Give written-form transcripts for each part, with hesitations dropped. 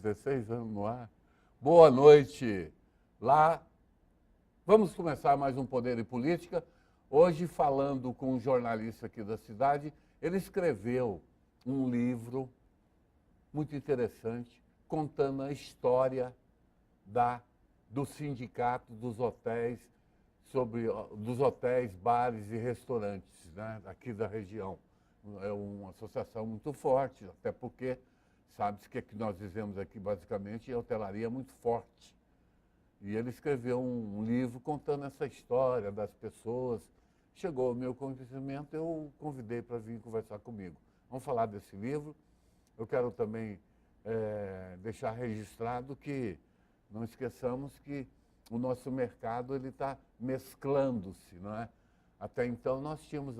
16 anos no ar. Boa noite lá. Vamos começar mais um Poder e Política. Hoje falando com um jornalista aqui da cidade. Ele escreveu um livro muito interessante, contando a história do sindicato dos hotéis, dos hotéis, bares e restaurantes, né, aqui da região. É uma associação muito forte, até porque sabe-se que nós dizemos aqui basicamente a hotelaria é muito forte. E ele escreveu um livro contando essa história das pessoas. Chegou ao meu conhecimento, eu convidei para vir conversar comigo. Vamos falar desse livro. Eu quero também deixar registrado que não esqueçamos que o nosso mercado está mesclando-se, não é? Até então nós temos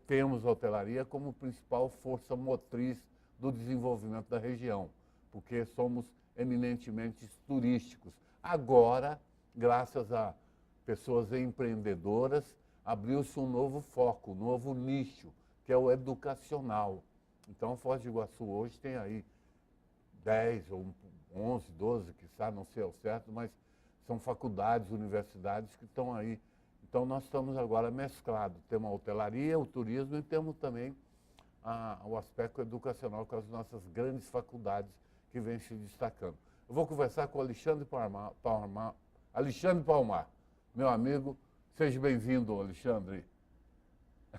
temos a hotelaria como principal força motriz do desenvolvimento da região, porque somos eminentemente turísticos. Agora, graças a pessoas empreendedoras, abriu-se um novo foco, um novo nicho, que é o educacional. Então, Foz do Iguaçu hoje tem aí 10 ou 11, 12, quiçá, não sei ao certo, mas são faculdades, universidades que estão aí. Então, nós estamos agora mesclados. Temos a hotelaria, o turismo e temos também o aspecto educacional com as nossas grandes faculdades que vêm se destacando. Eu vou conversar com o Alexandre Palmar, meu amigo. Seja bem-vindo, Alexandre.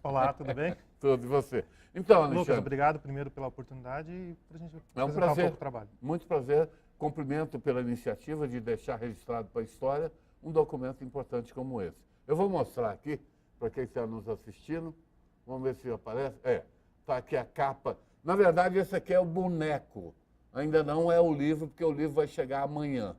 Olá, tudo bem? Tudo, e você? Então, Alexandre... Lucas, obrigado primeiro pela oportunidade e para a gente apresentar um pouco o trabalho. Muito prazer. Cumprimento pela iniciativa de deixar registrado para a história um documento importante como esse. Eu vou mostrar aqui, para quem está nos assistindo. Vamos ver se aparece. Está aqui a capa. Na verdade, esse aqui é o boneco. Ainda não é o livro, porque o livro vai chegar amanhã.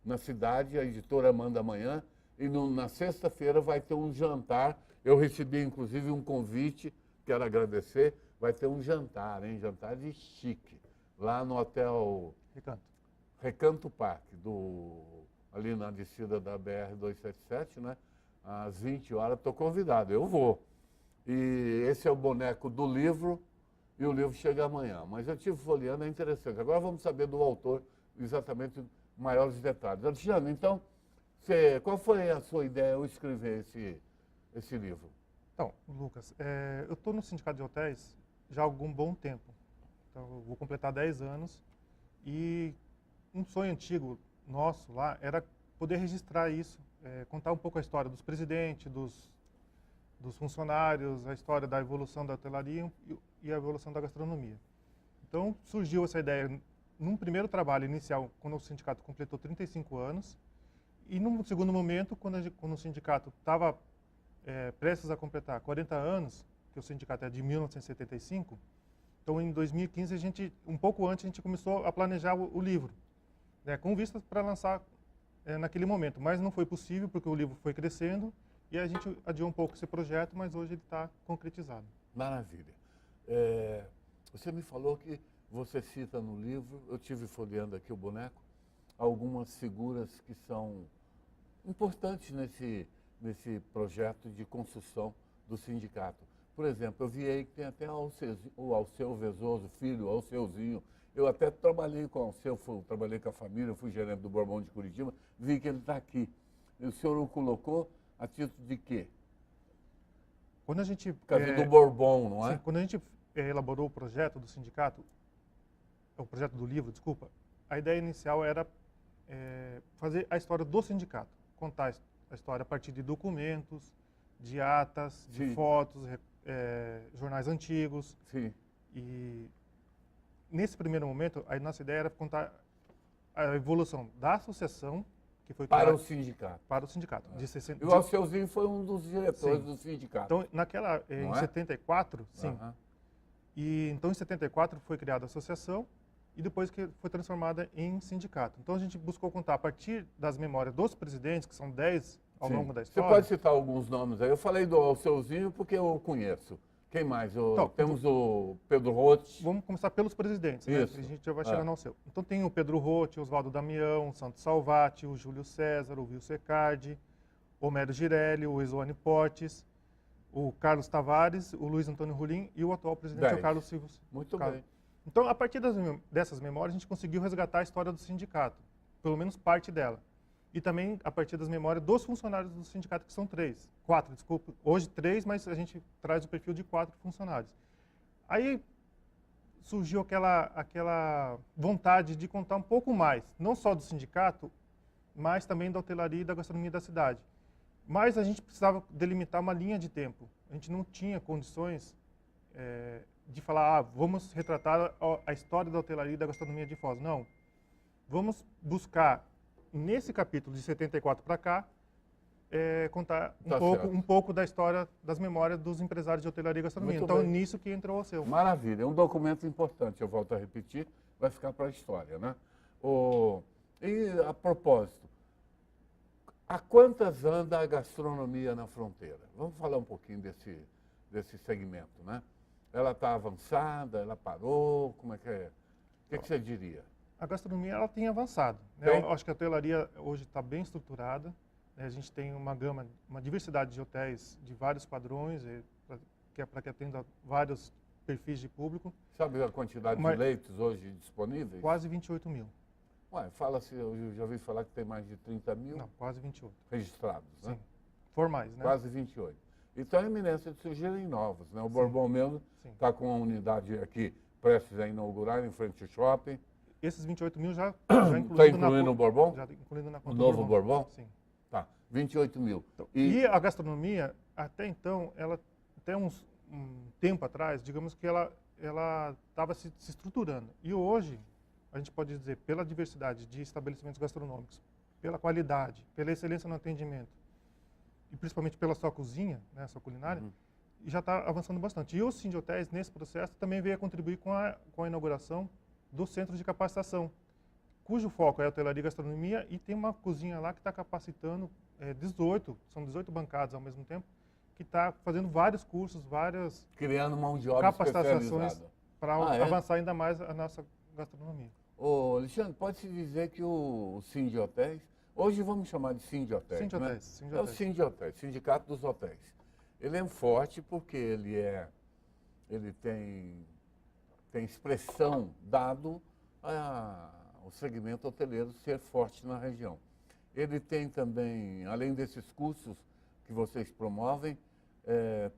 Na cidade, a editora manda amanhã. E na sexta-feira vai ter um jantar. Eu recebi, inclusive, um convite, quero agradecer. Vai ter um jantar, hein? Jantar de chique, lá no Hotel Recanto Parque, ali na descida da BR-277, né? Às 20 horas, estou convidado, eu vou. E esse é o boneco do livro, e o livro chega amanhã. Mas eu estive folheando, é interessante. Agora vamos saber do autor exatamente maiores detalhes. Alexandre, então... qual foi a sua ideia ao escrever esse livro? Então, Lucas, eu estou no Sindicato de Hotéis já há algum bom tempo. Então, eu vou completar 10 anos e um sonho antigo nosso lá era poder registrar isso, contar um pouco a história dos presidentes, dos funcionários, a história da evolução da hotelaria e a evolução da gastronomia. Então, surgiu essa ideia num primeiro trabalho inicial, quando o sindicato completou 35 anos, e num segundo momento, quando o sindicato estava prestes a completar 40 anos, que o sindicato é de 1975, então em 2015, um pouco antes, a gente começou a planejar o livro, né, com vistas para lançar naquele momento. Mas não foi possível, porque o livro foi crescendo, e a gente adiou um pouco esse projeto, mas hoje ele está concretizado. Maravilha. Você me falou que você cita no livro, eu tive folheando aqui o boneco, algumas figuras que são importantes nesse projeto de construção do sindicato. Por exemplo, eu vi aí que tem até o Alceu Vezoso, filho, o Alceuzinho. Eu até trabalhei com o Alceu, trabalhei com a família, fui gerente do Bourbon de Curitiba, vi que ele está aqui. E o senhor o colocou a título de quê? Quando a gente... Por causa do Bourbon, não é? Sim, quando a gente elaborou o projeto do sindicato, o projeto do livro, desculpa, a ideia inicial era fazer a história do sindicato, contar a história a partir de documentos, de atas, de Sim. fotos, jornais antigos. Sim. E nesse primeiro momento, a nossa ideia era contar a evolução da associação, que foi Para o sindicato. Para o sindicato. De 60, E o Alceuzinho foi um dos diretores sim. do sindicato. Então, em 74, sim. E então em 74 foi criada a associação e depois que foi transformada em sindicato. Então a gente buscou contar a partir das memórias dos presidentes, que são 10 ao Sim. longo da história. Você pode citar alguns nomes aí? Eu falei do Alceuzinho porque eu conheço. Quem mais? Temos o Pedro Roth. Vamos começar pelos presidentes, né? Isso. A gente já vai chegando ao seu. Então tem o Pedro Roth, Oswaldo Damião, o Santos Salvati, o Júlio César, o Wilson Cardi, o Homero Girelli, o Exone Portes, o Carlos Tavares, o Luiz Antônio Rolim e o atual presidente, o Carlos Silva. Muito bem. Então, a partir dessas memórias, a gente conseguiu resgatar a história do sindicato, pelo menos parte dela. E também a partir das memórias dos funcionários do sindicato, que são quatro, desculpa. Hoje 3, mas a gente traz o perfil de 4 funcionários. Aí surgiu aquela vontade de contar um pouco mais, não só do sindicato, mas também da hotelaria e da gastronomia da cidade. Mas a gente precisava delimitar uma linha de tempo. A gente não tinha condições de falar, vamos retratar a história da hotelaria e da gastronomia de Foz. Não. Vamos buscar, nesse capítulo de 74 para cá, contar um pouco da história, das memórias dos empresários de hotelaria e gastronomia. Muito então, bem. nisso que entrou o seu. Maravilha, é um documento importante, eu volto a repetir, vai ficar para a história, né? E a propósito, há quantas anda a gastronomia na fronteira? Vamos falar um pouquinho desse segmento, né? Ela está avançada, ela parou, como é que é? O que você diria? A gastronomia ela tem avançado. Né? Eu acho que a hotelaria hoje está bem estruturada. Né? A gente tem uma gama, uma diversidade de hotéis de vários padrões, para que atenda vários perfis de público. Sabe a quantidade de leitos hoje disponíveis? Quase 28 mil. Ué, fala-se, eu já ouvi falar que tem mais de 30 mil. Não, quase 28. Registrados, né? Sim. Formais, né? Quase 28. Então é iminência de surgirem novos, né? O Bourbon mesmo está com uma unidade aqui prestes a inaugurar em frente ao shopping. Esses 28 mil já está incluindo o Bourbon? Já incluindo na conta o novo Bourbon? Sim. Tá, 28 mil. Então, e a gastronomia, até então, até um tempo atrás, digamos que ela estava se estruturando. E hoje, a gente pode dizer, pela diversidade de estabelecimentos gastronômicos, pela qualidade, pela excelência no atendimento, e principalmente pela sua cozinha, né, sua culinária, já está avançando bastante. E o Sindhotéis, nesse processo, também veio a contribuir com a inauguração do Centro de Capacitação, cujo foco é a hotelaria e gastronomia, e tem uma cozinha lá que está capacitando 18 bancadas ao mesmo tempo, que está fazendo vários cursos, várias criando mão de obra capacitações para avançar ainda mais a nossa gastronomia. Ô, Alexandre, pode-se dizer que o Sindhotéis, hoje vamos chamar de Sindhotéis, né? É o Sindhotéis, Sindicato dos Hotéis. Ele é forte porque ele tem expressão dado ao segmento hoteleiro ser forte na região. Ele tem também, além desses cursos que vocês promovem,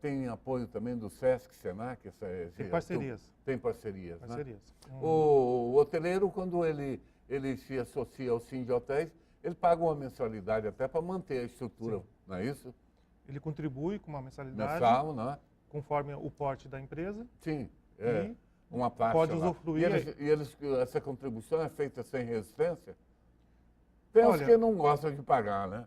tem apoio também do SESC, SENAC? Tem parcerias. Tem parcerias, né? Parcerias. O hoteleiro, quando ele se associa ao Sindhotéis, ele paga uma mensalidade até para manter a estrutura, não é isso? Ele contribui com uma mensalidade, mensal, né? Conforme o porte da empresa. Sim, uma taxa. Pode usufruir. Essa contribuição é feita sem resistência? Penso que não gostam de pagar, né?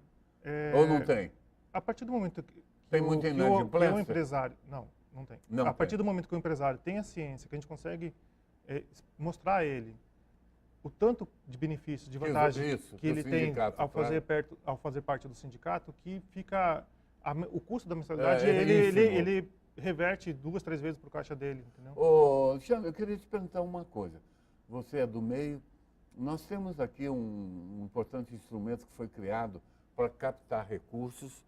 Ou não tem? A partir do momento que tem muita inadimplência? o empresário... Não tem. A partir do momento que o empresário tem a ciência, que a gente consegue mostrar a ele o tanto de benefício, de vantagem que ele tem ao fazer parte do sindicato, que fica o custo da mensalidade, ele reverte 2, 3 vezes para o caixa dele, entendeu? Ô, Alexandre, eu queria te perguntar uma coisa. Você é do meio. Nós temos aqui um importante instrumento que foi criado para captar recursos,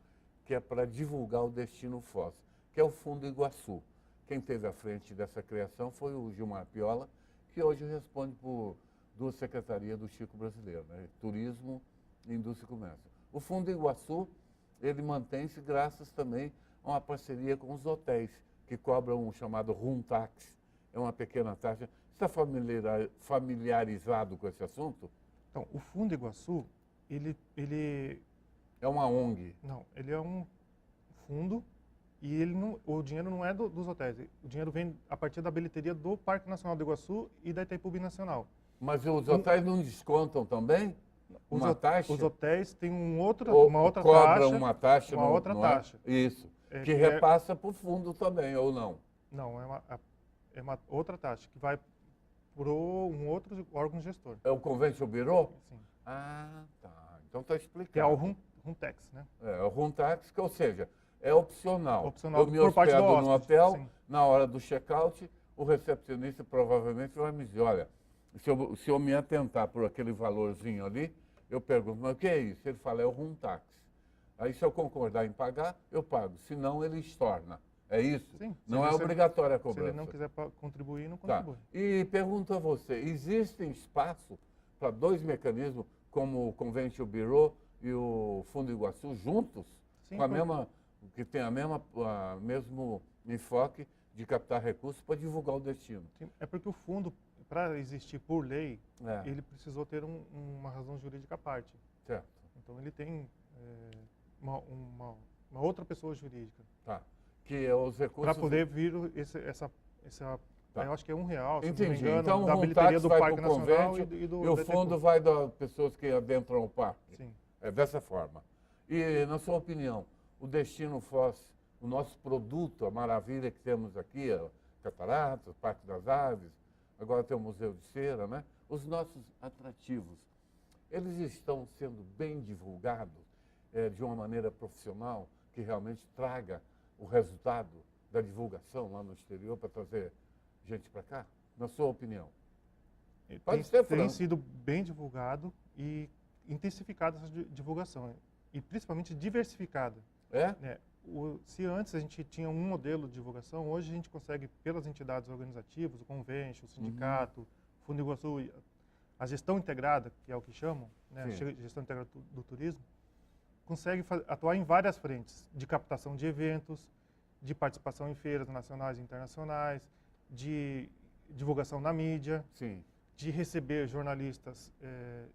que é para divulgar o Destino Foz, que é o Fundo Iguaçu. Quem esteve à frente dessa criação foi o Gilmar Piola, que hoje responde por 2 secretarias do Chico Brasileiro, né? Turismo, Indústria e Comércio. O Fundo Iguaçu, ele mantém-se graças também a uma parceria com os hotéis, que cobram o chamado room tax, é uma pequena taxa. Você está familiarizado com esse assunto? Então, o Fundo Iguaçu, ele... É uma ONG? Não, ele é um fundo e o dinheiro não é dos hotéis. O dinheiro vem a partir da bilheteria do Parque Nacional do Iguaçu e da Itaipu Nacional. Mas os hotéis não descontam também? Uma taxa? Os hotéis têm uma outra taxa. Cobram uma taxa? Uma outra taxa. Isso. Que repassa para o fundo também, ou não? Não, é uma outra taxa, que vai para um outro órgão gestor. É o Convention Bureau? Sim. Ah, tá. Então está explicado. Que é o room tax, né? É o room tax, ou seja, é opcional. Opcional eu me hospedo no hotel, sim. Na hora do check-out, o recepcionista provavelmente vai me dizer, olha, se eu me atentar por aquele valorzinho ali, eu pergunto, mas o que é isso? Ele fala, é o room tax. Aí se eu concordar em pagar, eu pago. Se não, ele estorna. É isso? Sim. Não é obrigatória a cobrança. Se ele não quiser contribuir, não Tá. contribui. E pergunto a você, existe espaço para dois mecanismos, como o Convention Bureau e o Fundo Iguaçu, juntos, Sim, com a mesma, que tem mesmo enfoque de captar recursos para divulgar o destino? Sim, é porque o fundo, para existir por lei, É, ele precisou ter uma razão jurídica à parte. certo. Então ele tem uma outra pessoa jurídica. Tá. Que é os recursos... Para poder vir essa Tá. eu acho que é R$1, se não Entendi. me engano, Então da o bilheteria táxi do vai Parque para o Nacional convênio e do e o DTCU. fundo vai das pessoas que adentram o parque. Sim. É dessa forma. E, na sua opinião, o Destino Foz, o nosso produto, a maravilha que temos aqui, a Cataratas, o Parque das Aves, agora tem o Museu de Cera, né? Os nossos atrativos, eles estão sendo bem divulgados de uma maneira profissional que realmente traga o resultado da divulgação lá no exterior para trazer gente para cá? Na sua opinião? Pode ser Tem franco. sido bem divulgado e intensificada essa divulgação. E principalmente diversificada. É? Né? Se antes a gente tinha um modelo de divulgação, hoje a gente consegue, pelas entidades organizativas, o Convention, o sindicato, o Fundo Iguaçu, a gestão integrada, que é o que chamam, né? A gestão integrada do turismo, consegue atuar em várias frentes, de captação de eventos, de participação em feiras nacionais e internacionais, de divulgação na mídia, Sim. de receber jornalistas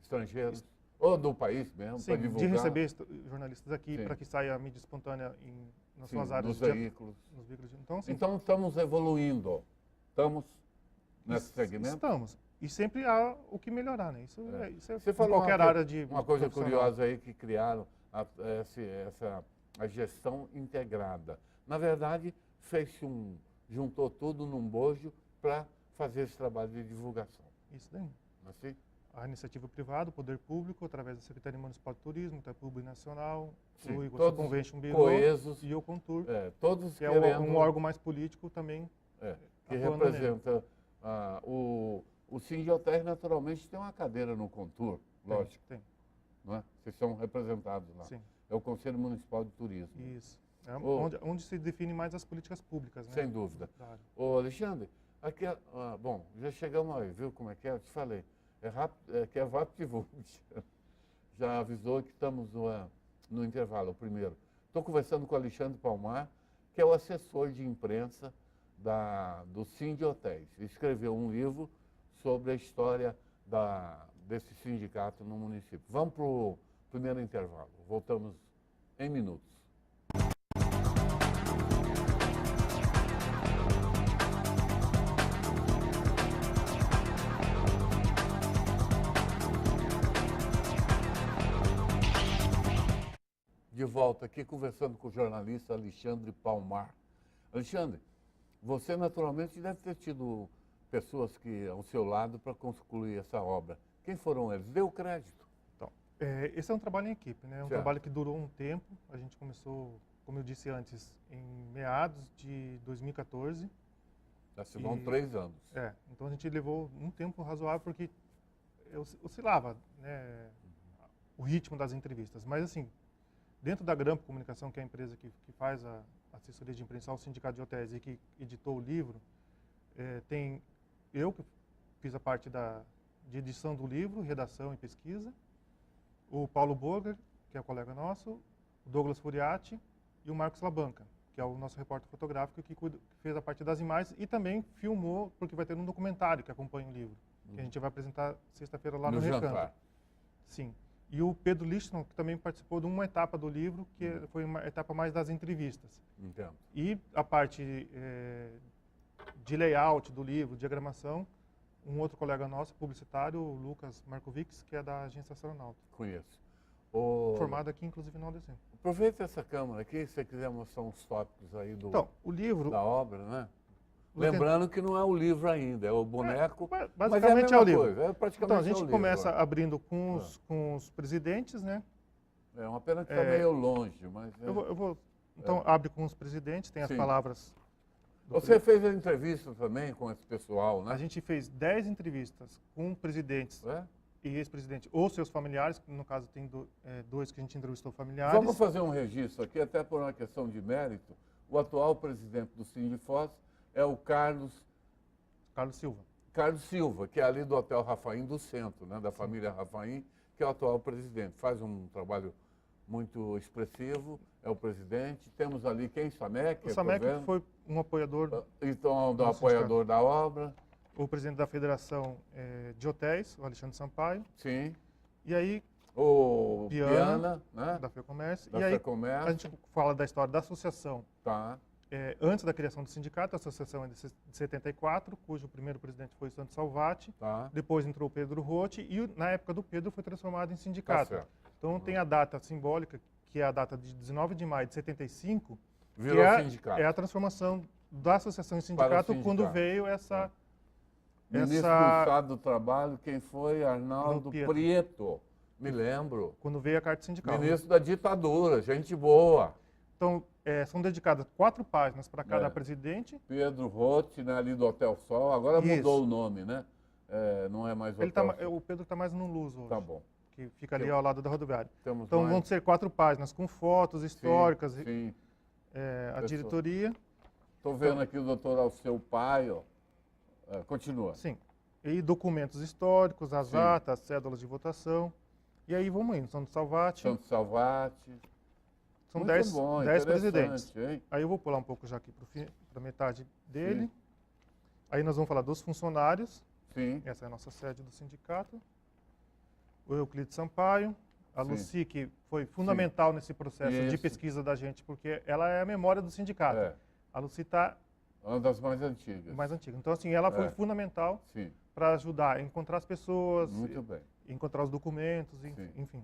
Estrangeiros. Ou do país mesmo, para divulgar. de receber jornalistas aqui para que saia a mídia espontânea nas suas áreas. Nos veículos. Nos veículos. Então, estamos evoluindo. Estamos nesse segmento? Estamos. E sempre há o que melhorar, né? Isso é Você em falou qualquer área de uma coisa profissional. curiosa aí que criaram a gestão integrada. Na verdade, juntou tudo num bojo para fazer esse trabalho de divulgação. Isso daí. Assim? A iniciativa privada, o poder público, através da Secretaria Municipal de Turismo, Itaipu Nacional, Sim, o Iguaçu todos Convention Bureau coesos, e o Contur, todos que é querendo, um órgão mais político também. que atuando representa o Sindioter, naturalmente tem uma cadeira no Contur, lógico, Tem. não é? Vocês são representados lá. Sim. É o Conselho Municipal de Turismo. Isso. É onde se define mais as políticas públicas, né? Sem dúvida. Da área. Ô, Alexandre, aqui, bom, já chegamos aí, viu como é que é? Eu te falei. É rápido, que é VaptVult. Já avisou que estamos no intervalo, o primeiro. Estou conversando com o Alexandre Palmar, que é o assessor de imprensa do Sindiotéis. Escreveu um livro sobre a história desse sindicato no município. Vamos para o primeiro intervalo. Voltamos em minutos. De volta aqui conversando com o jornalista Alexandre Palmar. Alexandre, você naturalmente deve ter tido pessoas que ao seu lado para concluir essa obra. Quem foram eles? Dê o crédito. Então, esse é um trabalho em equipe, né? Um trabalho que durou um tempo. A gente começou, como eu disse antes, em meados de 2014. Já se vão 3 anos. Então a gente levou um tempo razoável porque oscilava, né, o ritmo das entrevistas. Mas assim, dentro da Grampo Comunicação, que é a empresa que faz a assessoria de imprensa ao Sindicato de Hotéis e que editou o livro, tem eu que fiz a parte de edição do livro, redação e pesquisa, o Paulo Burger, que é o colega nosso, o Douglas Furiati e o Marcos Labanca, que é o nosso repórter fotográfico que fez a parte das imagens e também filmou, porque vai ter um documentário que acompanha o livro, que a gente vai apresentar sexta-feira lá no Recanto. Jantar. Sim. E o Pedro Lichton, que também participou de uma etapa do livro, que foi uma etapa mais das entrevistas. Entendo. E a parte de layout do livro, diagramação, um outro colega nosso, publicitário, o Lucas Markovics, que é da agência Astronauta. Conheço. Formado aqui, inclusive, no ADC. Aproveita essa câmera aqui, se você quiser mostrar uns tópicos aí Então, o livro... da obra, né? Lembrando que não é o livro ainda, é o boneco, basicamente mas é a mesma é o livro. coisa, praticamente então, a gente é o começa livro, abrindo com os presidentes, né? É uma pena que está meio longe, mas... Então, abre com os presidentes, tem as palavras... Você fez a entrevista também com esse pessoal, né? A gente fez 10 entrevistas com presidentes e ex-presidentes ou seus familiares, que no caso tem 2 que a gente entrevistou familiares. Vamos fazer um registro aqui, até por uma questão de mérito. O atual presidente do Sindifoz é o Carlos Silva, que é ali do Hotel Rafaim do Centro, né, da família Rafaim, que é o atual presidente. Faz um trabalho muito expressivo, é o presidente. Temos ali quem? Samek? O Samek foi um apoiador. Então, do apoiador da obra. O presidente da Federação de Hotéis, o Alexandre Sampaio. Sim. E aí, o Piana, né? Da FEComércio. Da e aí, FEComércio. a gente fala da história da associação. Tá. Antes da criação do sindicato, a associação é de 74, cujo primeiro presidente foi o Santos Salvati. Tá. Depois entrou o Pedro Rotti e, na época do Pedro, foi transformado em sindicato. Tá certo. Então, tem a data simbólica, que é a data de 19 de maio de 75, Virou que sindicato. é a transformação da associação em sindicato, quando veio essa... Ministro do Estado do Trabalho, quem foi? Arnaldo Prieto. Me lembro. Quando veio a carta sindical. Ministro da ditadura, gente boa. Então, são dedicadas 4 páginas para cada presidente. Pedro Rotti, né, ali do Hotel Sol. Agora mudou o nome, né? Não é mais Hotel Sol. O Pedro está mais no Luz hoje. Tá bom. Que fica ali ao lado da rodoviária. Então, vão ser 4 páginas com fotos históricas, sim. A diretoria. Estou vendo aqui o doutor Alceu Paio. Continua. Sim. E documentos históricos, as atas, cédulas de votação. E aí vamos indo. Santos Salvati. São 10 presidentes. Hein? Aí eu vou pular um pouco já aqui para metade dele. Sim. Aí nós vamos falar dos funcionários. Sim. Essa é a nossa sede do sindicato. O Euclides Sampaio. A Luci, que foi fundamental nesse processo de pesquisa da gente, porque ela é a memória do sindicato. A Luci está... Uma das mais antigas. Então, assim, ela foi fundamental para ajudar a encontrar as pessoas, encontrar os documentos, enfim.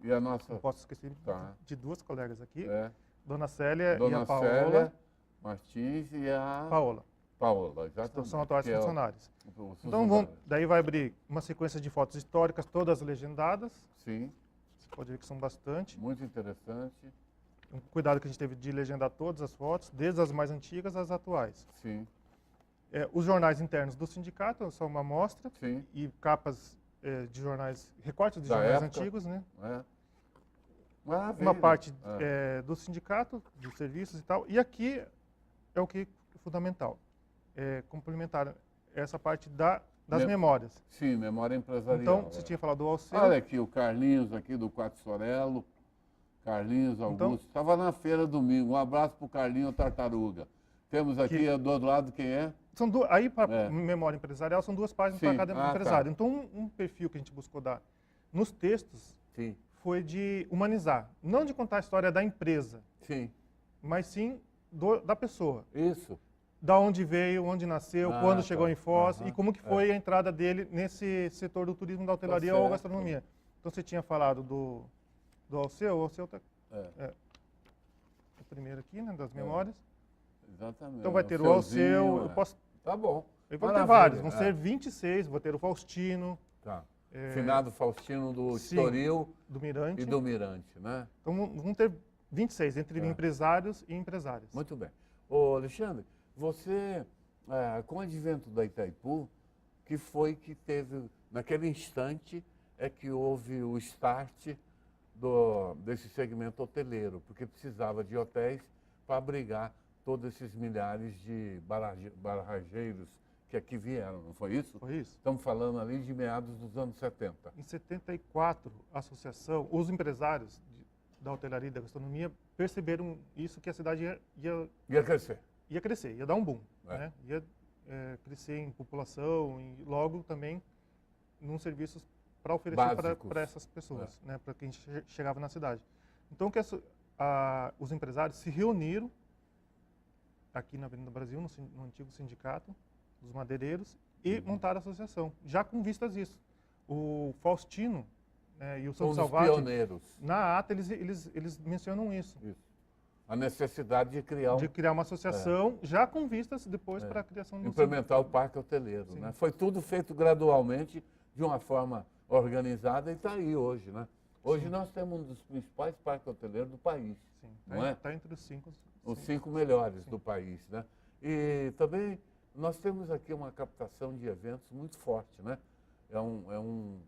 E a nossa... Não posso esquecer de 2 colegas aqui, Dona Célia e a Paola. Célia Martins e a... Paola, exatamente. Então, são atuais funcionários. Então, daí vai abrir uma sequência de fotos históricas, todas legendadas. Sim. Você pode ver que são bastante. Muito interessante. Um cuidado que a gente teve de legendar todas as fotos, desde as mais antigas às atuais. Sim. Os jornais internos do sindicato são uma amostra. Sim. E capas de jornais, recortes de jornais antigos, né? Uma parte do sindicato, dos serviços e tal. E aqui é o que é fundamental. Complementar essa parte das memórias. Sim, memória empresarial. Então, você tinha falado do Alceu. Olha aqui, o Carlinhos aqui do Quatro Sorello. Carlinhos Augusto. Estava na feira domingo. Um abraço para o Carlinho Tartaruga. Temos aqui do outro lado quem é? Aí, para memória empresarial, são 2 páginas para cada empresário. Então, um perfil que a gente buscou dar nos textos foi de humanizar. Não de contar a história da empresa, mas sim da pessoa. Isso. Da onde veio, onde nasceu, quando chegou em Foz e como que foi a entrada dele nesse setor do turismo, da hotelaria ou gastronomia. Então, você tinha falado do Alceu. O Alceu está o primeiro aqui, né, das memórias. Exatamente. Então vai ter o Alceu. Tá bom. Vão ter vários, vão ser 26, vou ter o Faustino. Tá. Finado Faustino do Estoril do Mirante. E do Mirante, né? Então vão ter 26, entre empresários e empresárias. Muito bem. Ô, Alexandre, você, com o advento da Itaipu, que foi que teve, naquele instante, que houve o start desse segmento hoteleiro, porque precisava de hotéis para abrigar todos esses milhares de barrageiros que aqui vieram, não foi isso? Foi isso. Estamos falando ali de meados dos anos 70. Em 74, a associação, os empresários da hotelaria e da gastronomia perceberam isso, que a cidade ia crescer. Ia crescer, ia dar um boom. Né? Ia crescer em população e logo também nos serviços para oferecer para essas pessoas, né, para quem chegava na cidade. Então, os empresários se reuniram aqui na Avenida Brasil, no antigo sindicato dos madeireiros, e montaram a associação, já com vistas a isso. O Faustino e o Santos Salvati, pioneiros. Na ata, eles mencionam isso. A necessidade de criar uma associação, já com vistas depois para a criação do implementar o parque hoteleiro. Né? Foi tudo feito gradualmente, de uma forma organizada, e está aí hoje. Né? Hoje nós temos um dos principais parques hoteleiros do país. Está entre os 5. Os 5 melhores do país. Né? E também nós temos aqui uma captação de eventos muito forte. Né? É um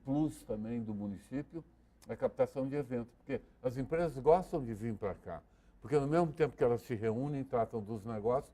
plus também do município, a captação de eventos, porque as empresas gostam de vir para cá, Porque no mesmo tempo que elas se reúnem, tratam dos negócios,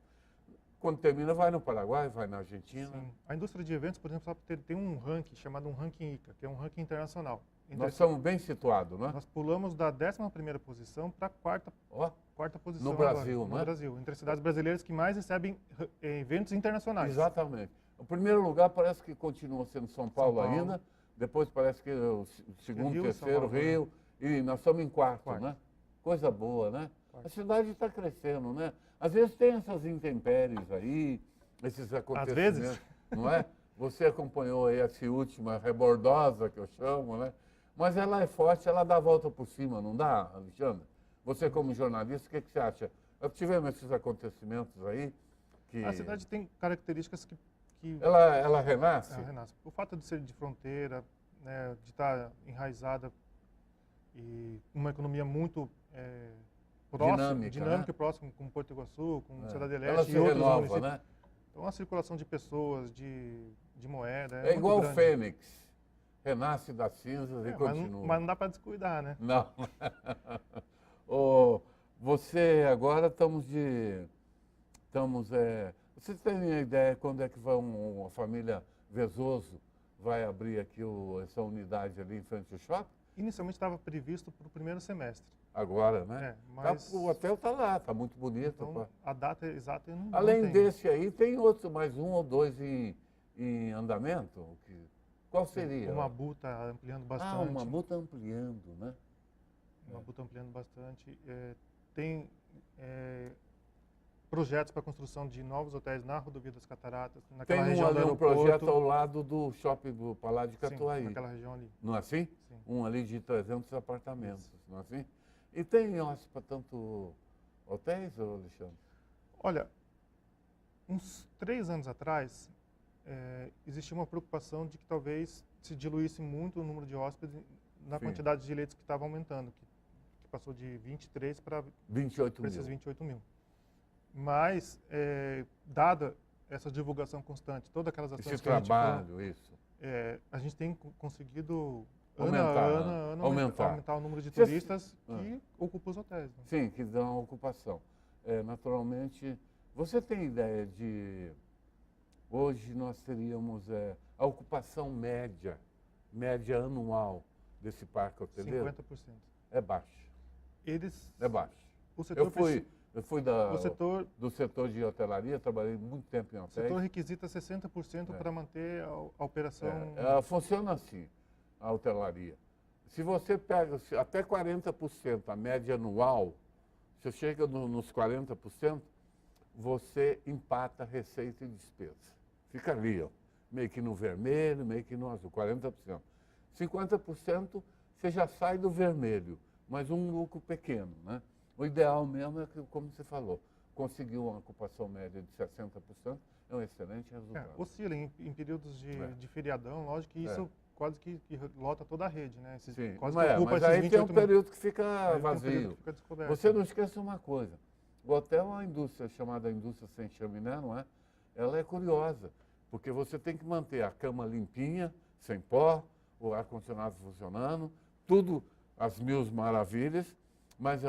quando termina, vai no Paraguai, vai na Argentina. Sim. A indústria de eventos, por exemplo, tem um ranking chamado um ranking ICA, que é um ranking internacional. Nós estamos bem situados, né? Nós pulamos da 11ª posição para a quarta posição no Brasil, agora, né? no Brasil, entre as cidades brasileiras que mais recebem eventos internacionais. Exatamente. O primeiro lugar parece que continua sendo São Paulo ainda, depois parece que o segundo, Rio, terceiro, São Paulo, Rio, e nós estamos em quarto, Quarto. né? Coisa boa, né? Quarto. A cidade está crescendo, né? Às vezes tem essas intempéries aí, esses acontecimentos, vezes. não é? Você acompanhou aí essa última rebordosa, que eu chamo, né? Mas ela é forte, ela dá a volta por cima, não dá, Alexandre? Você como jornalista, o que você acha? Tivemos esses acontecimentos aí que... A cidade tem características que Ela renasce? ela renasce. O fato de ser de fronteira, né, de estar enraizada e uma economia muito próxima, dinâmica né? e próxima, com Porto Iguaçu, com Cidade Ela Leste se e outros renova, municípios. né? Então, a circulação de pessoas, de moeda É muito igual o grande. Fênix, renasce das cinzas e Mas continua. mas não dá para descuidar, né? Não. Você agora você tem a ideia quando é que vai uma família Vezoso vai abrir aqui essa unidade ali em frente ao shopping? Inicialmente estava previsto para o primeiro semestre. Agora, né? Mas O hotel está lá, está muito bonito. então, a data exata eu não Além tenho. desse aí, tem outro, mais um ou dois em andamento? Qual seria? O Mabu está ampliando bastante. O Mabu está ampliando, né? O Mabu está ampliando bastante. Tem projetos para a construção de novos hotéis na rodovia das Cataratas, naquela Tem região do um aeroporto. projeto ao lado do shopping do Palácio de Sim, Catuaí. naquela região ali. Não é assim? Sim. Um ali de 300 apartamentos, não é assim? E tem para tanto hotéis, ô Alexandre? Olha, uns 3 anos atrás, existia uma preocupação de que talvez se diluísse muito o número de hóspedes na Sim. quantidade de leitos que estava aumentando, que passou de 23 para 28 esses mil. 28 mil. Mas, dada essa divulgação constante, todas aquelas ações Esse que a gente trabalho, isso. a gente tem conseguido, Aumentar, ano a ano, aumentar o número de turistas que ocupam os hotéis. Né? Sim, que dão ocupação. Naturalmente, você tem ideia de... Hoje nós teríamos a ocupação média anual desse parque hoteleiro? 50%. É baixo. É baixo. O setor Eu fui do setor de hotelaria, trabalhei muito tempo em O hotéis. setor requisita 60% para manter a operação. Funciona assim, a hotelaria. Se você pega até 40% a média anual, você chega nos 40%, você empata receita e despesa. Fica ali, ó, meio que no vermelho, meio que no azul, 40%. 50% você já sai do vermelho, mas um lucro pequeno, né? O ideal mesmo é que, como você falou, conseguir uma ocupação média de 60% é um excelente resultado. Oscila em períodos de feriadão, lógico que isso quase que lota toda a rede, né? Sim, quase mas, que ocupa mas esses aí tem um 28 período que fica Tem um vazio. período que fica descoberto. Você não esqueça uma coisa, o hotel é uma indústria chamada indústria sem chaminé, não é? Ela é curiosa, porque você tem que manter a cama limpinha, sem pó, o ar-condicionado funcionando, tudo às mil maravilhas, mas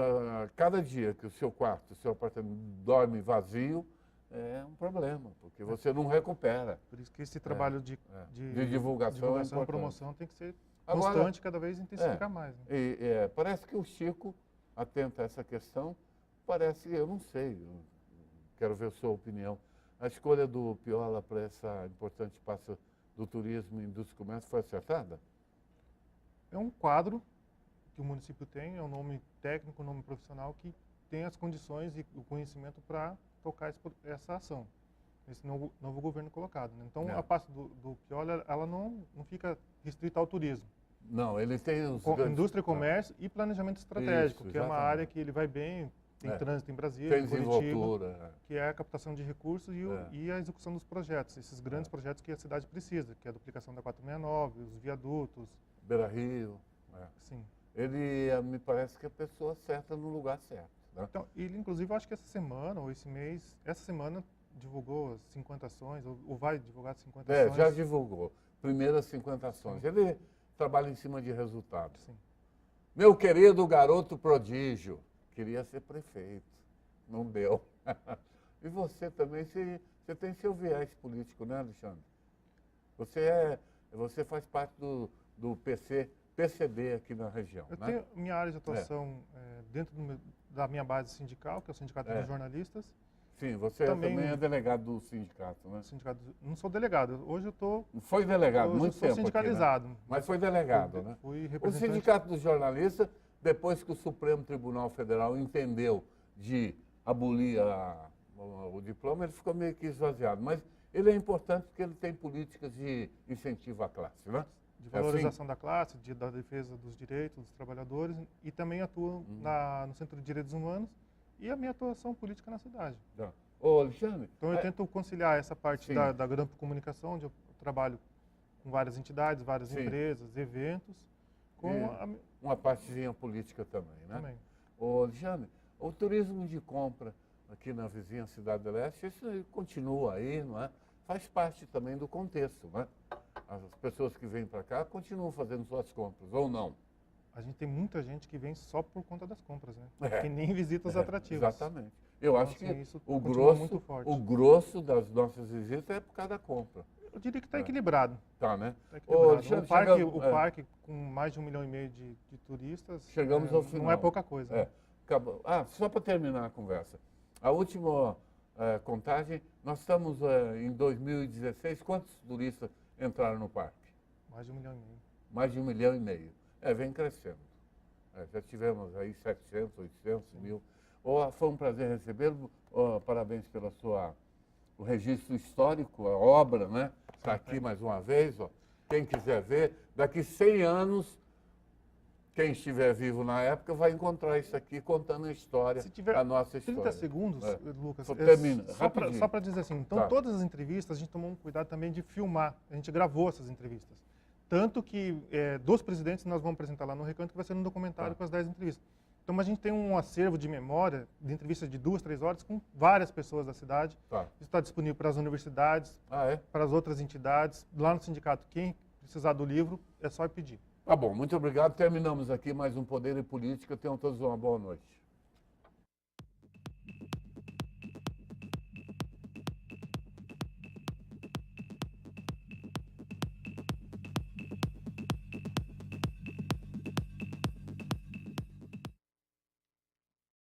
cada dia que o seu quarto, o seu apartamento dorme vazio, é um problema, porque você não recupera. Por isso que esse trabalho de divulgação é promoção tem que ser Agora, constante, cada vez intensificar mais. Né? Parece que o Chico, atento a essa questão, eu não sei, quero ver a sua opinião. A escolha do Piola para essa importante pasta do turismo e indústria e comércio foi acertada? É um quadro que o município tem, é um nome técnico, um nome profissional que tem as condições e o conhecimento para tocar essa ação, esse novo governo colocado. Né? Então, a pasta do Piola, ela não fica restrita ao turismo. Não, ele tem os... Indústria e comércio e planejamento estratégico, Isso, que é uma área que ele vai bem, tem trânsito em Brasília, tem em Curitiba, que é a captação de recursos e a execução dos projetos, esses grandes projetos que a cidade precisa, que é a duplicação da 469, os viadutos. Beira Rio. Sim. Ele me parece que é a pessoa certa no lugar certo. Né? Então, ele, inclusive, eu acho que essa semana divulgou as 50 ações, ou vai divulgar as 50 ações. Já divulgou. Primeiras 50 ações. Ele trabalha em cima de resultados. Sim. Meu querido garoto prodígio, queria ser prefeito, não deu. E você também, você tem seu viés político, né, Alexandre? Você faz parte do PCB aqui na região, Eu né? tenho minha área de atuação dentro da minha base sindical, que é o Sindicato dos Jornalistas. Sim, você também é delegado do sindicato, né? Não sou delegado, hoje eu estou... Foi delegado muito tempo sindicalizado. aqui, né? Mas foi delegado, né? Fui O representante... Sindicato dos Jornalistas, depois que o Supremo Tribunal Federal entendeu de abolir o diploma, ele ficou meio que esvaziado. Mas ele é importante porque ele tem políticas de incentivo à classe, né? De valorização da classe, da defesa dos direitos dos trabalhadores, e também atuo no Centro de Direitos Humanos e a minha atuação política na cidade. Tá. Ô, Alexandre... Então eu tento conciliar essa parte da Grampo Comunicação, onde eu trabalho com várias entidades, várias empresas, eventos, com uma partezinha política também, né? Também. Ô, Alexandre, o turismo de compra aqui na vizinha Cidade do Leste, isso continua aí, não é? Faz parte também do contexto, né? As pessoas que vêm para cá continuam fazendo suas compras, ou não? A gente tem muita gente que vem só por conta das compras, né? Que nem visita os atrativos. Exatamente. Eu acho que isso o muito forte. grosso das nossas visitas é por causa da compra. Eu diria que está equilibrado. Tá, né? Tá equilibrado. Ô, o parque, com mais de 1,5 milhão de turistas, chegamos ao final. Não é pouca coisa. Né? Só para terminar a conversa. A última contagem, nós estamos em 2016, quantos turistas entraram no parque? Mais de 1,5 milhão. Mais de 1,5 milhão. Vem crescendo. Já tivemos aí 700, 800 mil. Foi um prazer recebê-lo. Parabéns pela o registro histórico, a obra, né? Está aqui mais uma vez. Quem quiser ver, daqui 100 anos, quem estiver vivo na época vai encontrar isso aqui contando a história, a nossa história. 30 segundos, Lucas. Termina, só para dizer assim, então todas as entrevistas a gente tomou um cuidado também de filmar. A gente gravou essas entrevistas. Tanto que dos presidentes nós vamos apresentar lá no Recanto, que vai ser um documentário com as 10 entrevistas. Então a gente tem um acervo de memória, de entrevistas de 2, 3 horas, com várias pessoas da cidade. Isso está disponível para as universidades, para as outras entidades. Lá no sindicato, quem precisar do livro, é só pedir. Tá bom, muito obrigado. Terminamos aqui mais um Poder e Política. Tenham todos uma boa noite.